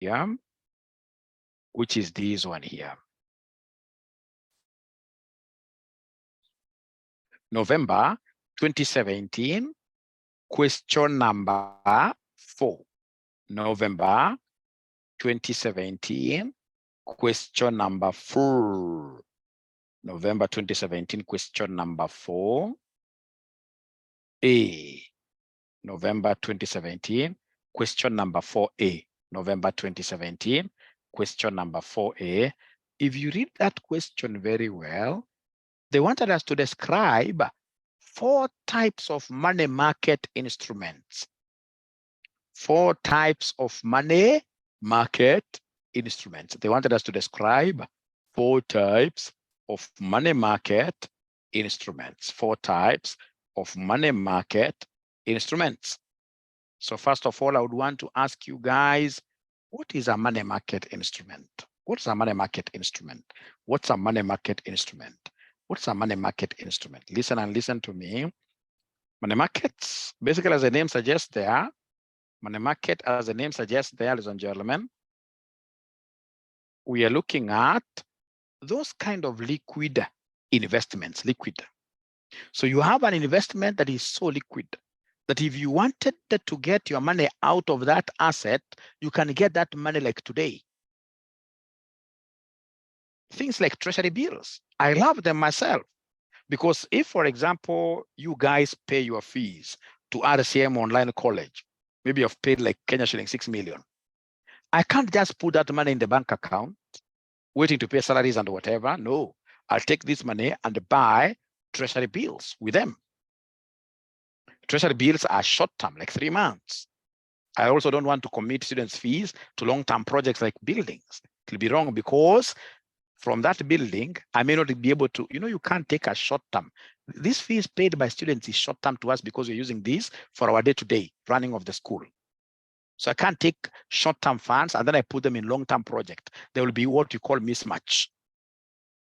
here, which is this one here. November 2017, question number 4. November 2017, question number 4. November 2017, question number 4. A. November 2017, question number 4A. November 2017, question number 4A. If you read that question very well, they wanted us to describe 4 types of money market instruments. 4 types of money market instruments. They wanted us to describe 4 types of money market instruments. 4 types of money market instruments. So first of all, I would want to ask you guys, what is a money market instrument? What's a money market instrument? What's a money market instrument? What's a money market instrument? Listen and listen to me. Money markets, basically as the name suggests there, money market as the name suggests there, ladies and gentlemen, we are looking at those kind of liquid investments, liquid. So you have an investment that is so liquid that if you wanted to get your money out of that asset, you can get that money like today. Things like treasury bills. I love them myself because if, for example, you guys pay your fees to RCM Online College, maybe you've paid like Kenya shilling 6 million. I can't just put that money in the bank account, waiting to pay salaries and whatever. No, I'll take this money and buy treasury bills with them. Treasury bills are short-term, like 3 months. I also don't want to commit students' fees to long-term projects like buildings. It'll be wrong because from that building, I may not be able to, you can't take a short-term. This fee is paid by students is short-term to us because we're using this for our day-to-day running of the school. So I can't take short-term funds and then I put them in long-term project. There will be what you call mismatch.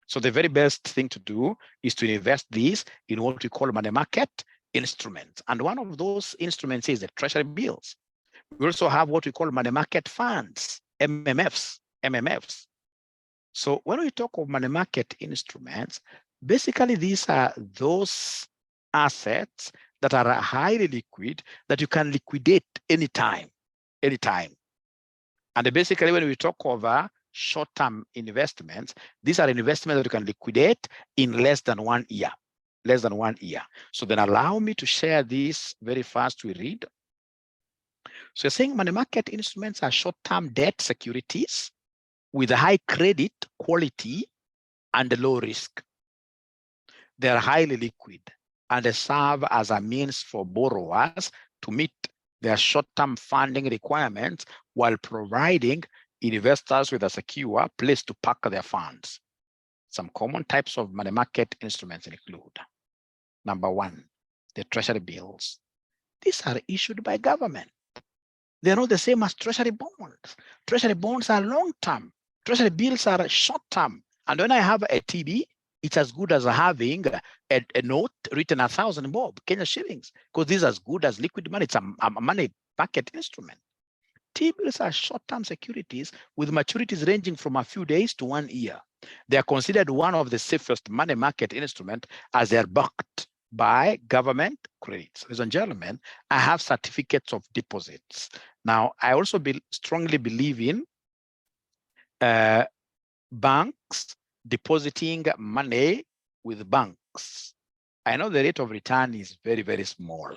So the very best thing to do is to invest these in what we call money market instruments. And one of those instruments is the treasury bills. We also have what we call money market funds, MMFs. So when we talk of money market instruments, basically these are those assets that are highly liquid that you can liquidate anytime. And basically when we talk over short-term investments, these are investments that you can liquidate in less than 1 year. So then allow me to share this very fast. We read. So you're saying money market instruments are short-term debt securities with a high credit quality and low risk. They are highly liquid and they serve as a means for borrowers to meet their short-term funding requirements while providing investors with a secure place to park their funds. Some common types of money market instruments include: number 1, the treasury bills. These are issued by government. They're not the same as treasury bonds. Treasury bonds are long-term. Treasury bills are short-term. And when I have a TB, it's as good as having a note written 1,000 bob, Kenya shillings, because this is as good as liquid money. It's a money market instrument. T-bills are short-term securities with maturities ranging from a few days to 1 year. They are considered one of the safest money market instruments as they are backed by government credits. Ladies and gentlemen, I have certificates of deposits. Now, I also strongly believe in banks depositing money with banks. I know the rate of return is very, very small.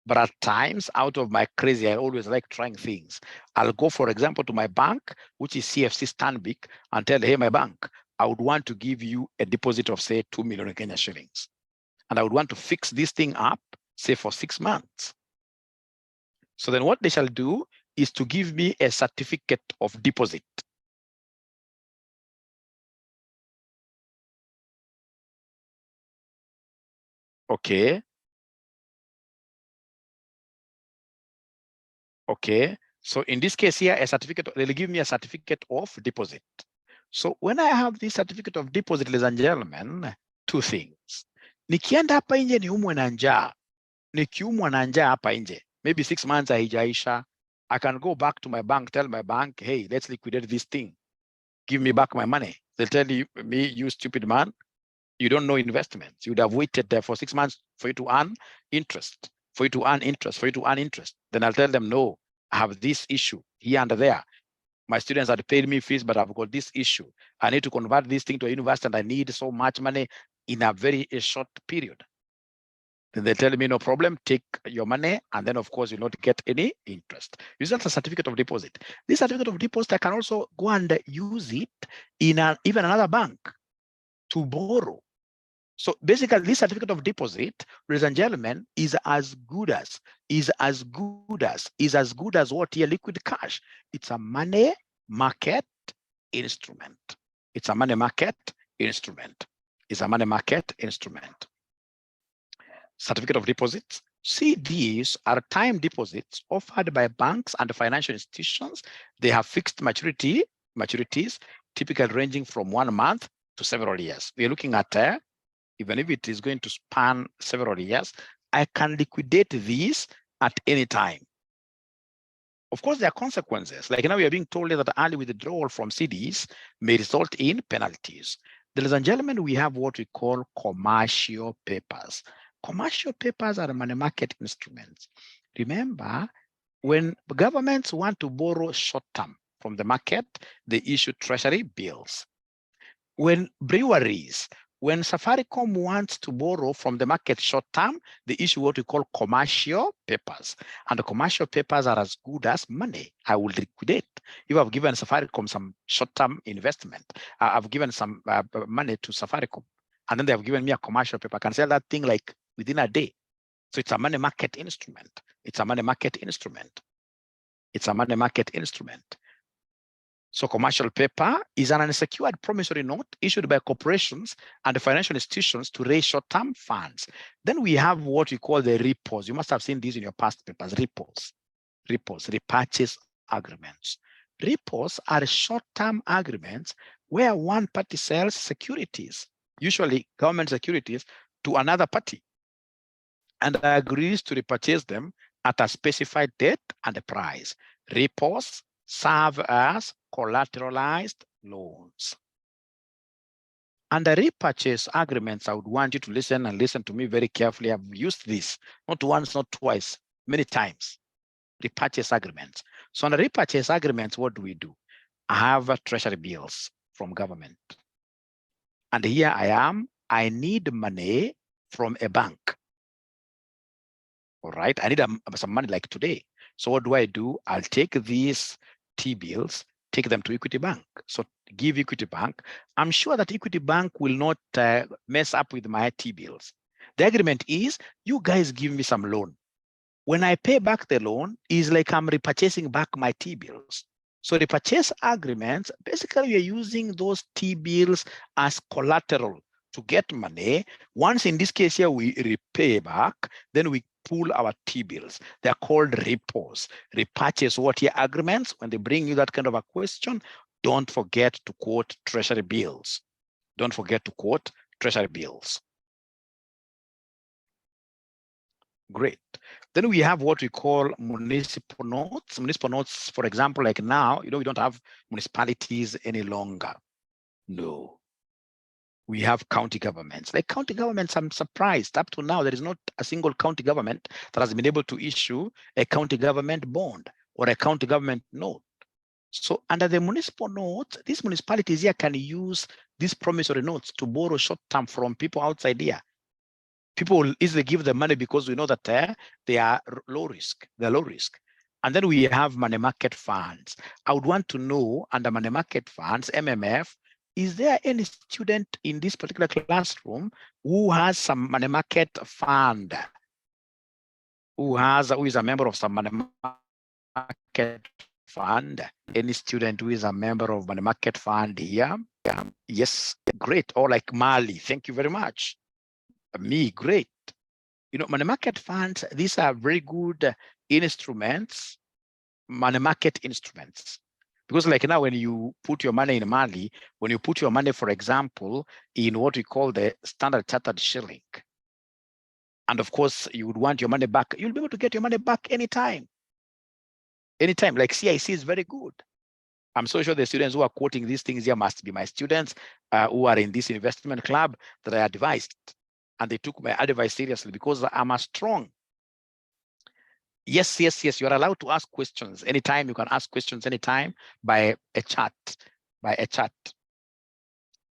But at times, out of my crazy, I always like trying things. I'll go, for example, to my bank, which is CFC Stanbic, and tell, hey, my bank, I would want to give you a deposit of, say, 2 million Kenya shillings. And I would want to fix this thing up, say, for 6 months. So then what they shall do is to give me a certificate of deposit. Okay. Okay. So in this case here, they'll give me a certificate of deposit. So when I have this certificate of deposit, ladies and gentlemen, 2 things. Nikienda hapa nje niumwe na njaa. Nikiumwa na njaa hapa nje, maybe 6 months haijaisha, I can go back to my bank, tell my bank, hey, let's liquidate this thing. Give me back my money. They'll tell me, you stupid man, you don't know investments. You would have waited there for 6 months for you to earn interest, for you to earn interest, for you to earn interest. Then I'll tell them, no, I have this issue here and there. My students had paid me fees, but I've got this issue. I need to convert this thing to a university and I need so much money in a very short period. Then they tell me, no problem, take your money, and then of course you'll not get any interest. Use that as a certificate of deposit. This certificate of deposit, I can also go and use it in even another bank to borrow. So basically, this certificate of deposit, ladies and gentlemen, is as good as what here liquid cash. It's a money market instrument. It's a money market instrument. It's a money market instrument. Certificate of deposits. CDs are time deposits offered by banks and financial institutions. They have fixed maturities, typically ranging from 1 month to several years. We're looking at, even if it is going to span several years, I can liquidate these at any time. Of course, there are consequences. Like now we are being told that early withdrawal from CDs may result in penalties. Ladies and gentlemen, we have what we call commercial papers. Commercial papers are money market instruments. Remember, when governments want to borrow short-term from the market, they issue treasury bills. When breweries, when Safaricom wants to borrow from the market short-term, they issue what we call commercial papers. And the commercial papers are as good as money. I will liquidate. If I've given Safaricom some short-term investment, I've given some money to Safaricom, and then they have given me a commercial paper, I can sell that thing like within a day. So it's a money market instrument. It's a money market instrument. It's a money market instrument. So commercial paper is an unsecured promissory note issued by corporations and financial institutions to raise short-term funds. Then we have what we call the repos. You must have seen these in your past papers, repos, repurchase agreements. Repos are short-term agreements where one party sells securities, usually government securities, to another party and agrees to repurchase them at a specified date and a price. Repos serve as collateralized loans. Under repurchase agreements, I would want you to listen to me very carefully. I've used this not once, not twice, many times. Repurchase agreements. So under repurchase agreements, what do? I have treasury bills from government. And here I need money from a bank. All right, I need some money like today. So what do? I'll take these T-bills, take them to Equity Bank. So give Equity Bank. I'm sure that Equity Bank will not mess up with my T-bills. The agreement is you guys give me some loan. When I pay back the loan, is like I'm repurchasing back my T-bills. So the purchase agreements, basically you're using those T-bills as collateral to get money. Once in this case here, we repay back, then we pull our T-bills. They're called repos. Repurchase what here agreements. When they bring you that kind of a question, don't forget to quote treasury bills. Don't forget to quote treasury bills. Great. Then we have what we call municipal notes. Municipal notes, for example, like now, we don't have municipalities any longer. No. We have county governments. Like county governments, I'm surprised. Up to now, there is not a single county government that has been able to issue a county government bond or a county government note. So under the municipal notes, these municipalities here can use these promissory notes to borrow short-term from people outside here. People will easily give them money because we know that they are low risk. They're low risk. And then we have money market funds. I would want to know under money market funds, MMF, is there any student in this particular classroom who has some money market fund? Who is a member of some money market fund? Any student who is a member of money market fund here? Yes, great. Or like Mali, thank you very much. Me, great. Money market funds, these are very good instruments, money market instruments. Because like now, when you put your money in Mali, when you put your money, for example, in what we call the Standard Chartered shilling, and of course, you would want your money back, you'll be able to get your money back anytime. Anytime, like CIC is very good. I'm so sure the students who are quoting these things here must be my students who are in this investment club that I advised. And they took my advice seriously because I'm a strong. Yes, yes, yes. You're allowed to ask questions anytime. You can ask questions anytime by a chat, by a chat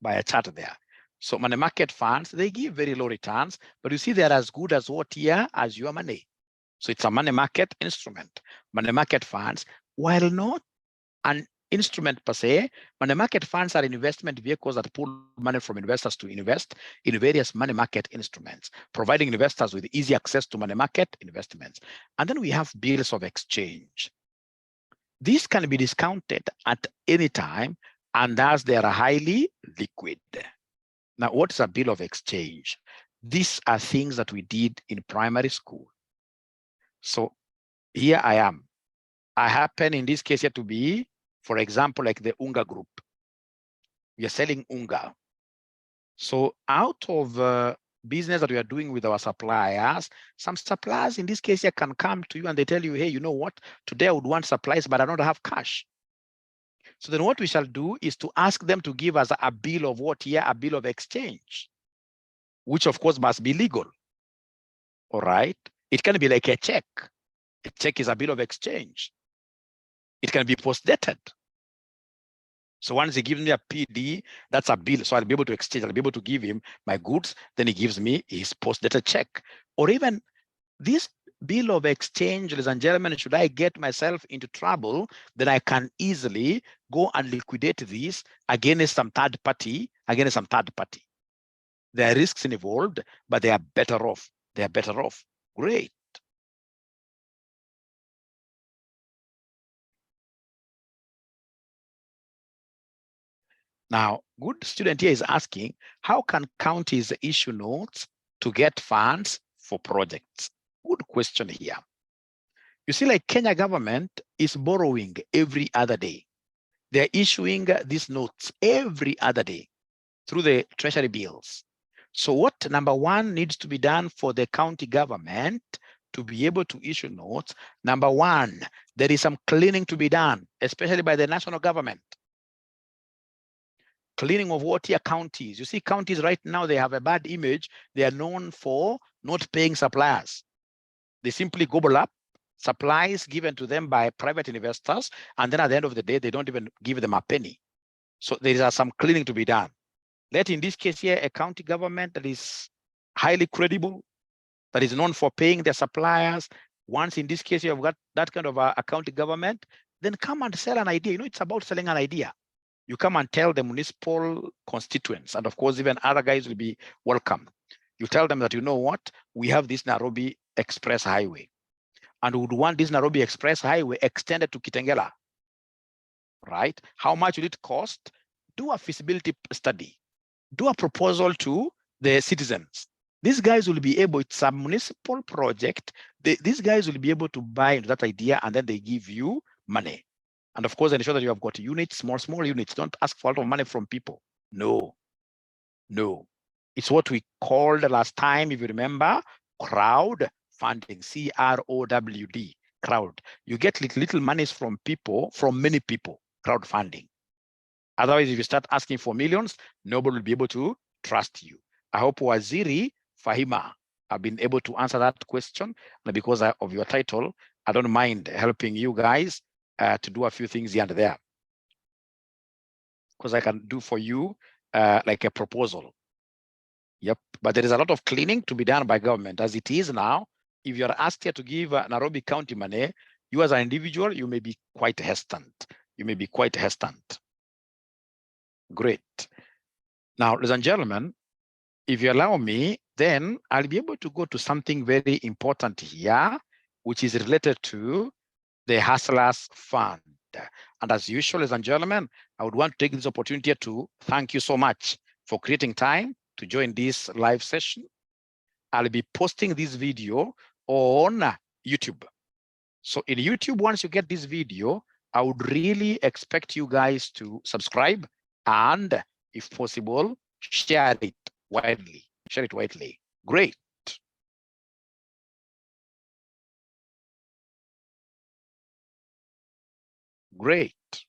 there. So money market funds, they give very low returns, but you see they're as good as what here as your money. So it's a money market instrument. Money market funds, while not an instrument per se, money market funds are investment vehicles that pull money from investors to invest in various money market instruments, providing investors with easy access to money market investments. And then we have bills of exchange. These can be discounted at any time, and thus they are highly liquid. Now, what's a bill of exchange? These are things that we did in primary school. So here I am. I happen in this case here to be, for example, like the Unga group. We are selling Unga. So out of business that we are doing with our suppliers, some suppliers in this case here can come to you and they tell you, hey, you know what? Today I would want supplies, but I don't have cash. So then what we shall do is to ask them to give us a bill of what here? A bill of exchange, which of course must be legal. All right. It can be like a check. A check is a bill of exchange. It can be post-dated. So once he gives me a PD, that's a bill. So I'll be able to exchange, I'll be able to give him my goods, then he gives me his post-dated check. Or even this bill of exchange, ladies and gentlemen, should I get myself into trouble, then I can easily go and liquidate this against some third party, There are risks involved, but they are better off. They are better off. Great. Now, good student here is asking, how can counties issue notes to get funds for projects? Good question here. You see, like Kenya government is borrowing every other day. They're issuing these notes every other day through the treasury bills. So what number one needs to be done for the county government to be able to issue notes? Number one, there is some cleaning to be done, especially by the national government. Cleaning of what here? Counties. You see, counties right now, they have a bad image. They are known for not paying suppliers. They simply gobble up supplies given to them by private investors, and then at the end of the day, they don't even give them a penny. So there is some cleaning to be done. Let in this case here, a county government that is highly credible, that is known for paying their suppliers. Once in this case, you have got that kind of a county government, then come and sell an idea. You know, it's about selling an idea. You come and tell the municipal constituents, and of course, even other guys will be welcome. You tell them that, you know what, we have this Nairobi Express Highway, and we would want this Nairobi Express Highway extended to Kitengela, right? How much will it cost? Do a feasibility study. Do a proposal to the citizens. These guys will be able, it's a municipal project. These guys will be able to buy into that idea, and then they give you money. And of course, ensure that you have got units, small units. Don't ask for a lot of money from people. No. It's what we called last time, if you remember, crowd funding, CROWD, crowd. You get little monies from people, from many people, crowdfunding. Otherwise, if you start asking for millions, nobody will be able to trust you. I hope Waziri Fahima have been able to answer that question. And because of your title, I don't mind helping you guys to do a few things here and there, because I can do for you like a proposal. Yep, but there is a lot of cleaning to be done by government. As it is now, if you're asked here to give Nairobi County money, you as an individual, you may be quite hesitant. Great. Now, ladies and gentlemen, if you allow me, then I'll be able to go to something very important here, which is related to the Hustlers Fund. And as usual, ladies and gentlemen, I would want to take this opportunity to thank you so much for creating time to join this live session. I'll be posting this video on YouTube. So in YouTube, once you get this video, I would really expect you guys to subscribe and, if possible, share it widely. Great. Great.